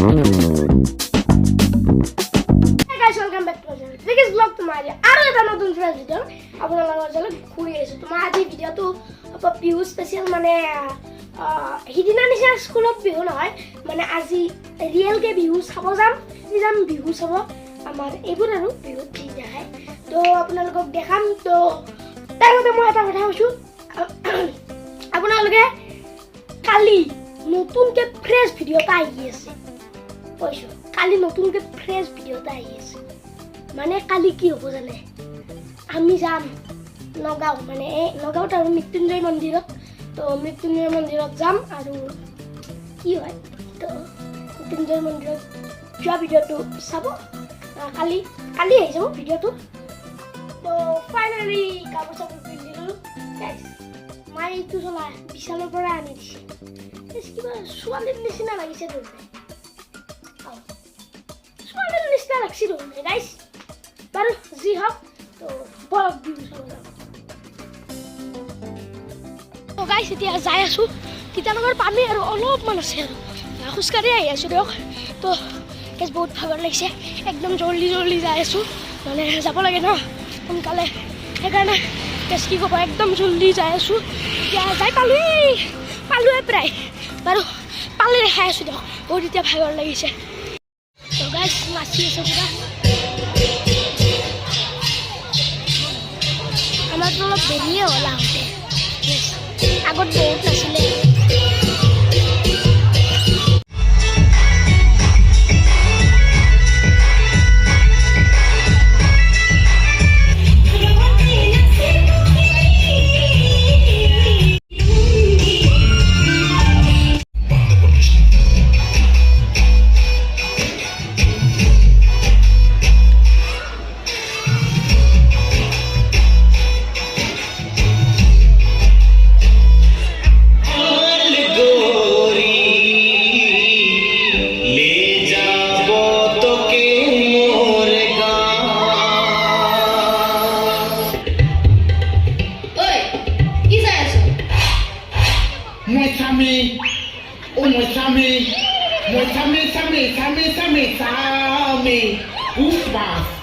guys, welcome back to my channel. This vlog तुम्हारे आरो এটা নতুন ফ্রেশ ভিডিও আপোনালোকৰ লগত ঘূৰি আহিছো তোমাৰ আজি ভিডিওটো বিহু স্পেশাল মানে হিদিনা নিশা স্কুলত বিহু নহয় মানে আজি ৰিয়েল কে বিহু চাব যাম বিহু চাব আমাৰ এইবোৰ আৰু বিহু কি দেখায় তো আপোনালোকক দেখাম তো তাৰতে মই এটা কথা কৈছো আপোনালোকে কালি নতুনকে ফ্ৰেশ ভিডিও এটা আহি আছে কৈছো কালি নতুনকে ফ্ৰেশ ভিডিও এটা আহি আছে মানে কালি কি হ'ব জানে আমি যাম নগাঁও মানে নগাঁওত আৰু মৃত্যুঞ্জয় মন্দিৰত তো মৃত্যুঞ্জয় মন্দিৰত যাম আৰু কি হয় তো মৃত্যুঞ্জয় মন্দিৰত যোৱা ভিডিওটো চাব কালি আহি যাব ভিডিওটো তো ফাইনালি কাপোৰ চাপোৰ পিন্ধিলোঁ গাইজ মই এইটো চলা বিশালৰ পৰা আনি দিছে কিবা ছোৱালীৰ নিচিনা লাগিছে দৌৰে ছোৱালীৰ নিচিনা লাগছে দৌৰে গাইজ বাৰু যি হওক তো বলক বিহু চাব যাওঁ তো গাইজ এতিয়া যাই আছোঁ তিতানগৰ পামে আৰু অলপমান আছে আৰু খোজকাঢ়ি আহি আছোঁ দিয়ক তো গাইজ বহুত ভাগৰ লাগিছে একদম জল্দি যাই আছোঁ মানে যাব লাগে ন সোনকালে সেইকাৰণে গাইজ কি ক'ব একদম জল্দি যাই আছোঁ এতিয়া যাই পালোৱে প্ৰায় বাৰু পালে দেখাই আছোঁ দিয়ক বহুত এতিয়া ভাগৰ লাগিছে তো গাইজ নাচি আছোঁ পুৰা আমাৰতো অলপ দেৰিয়ে হ'ল আহোঁতে আগত বহুত নাছিলে Sami, Goosebumps.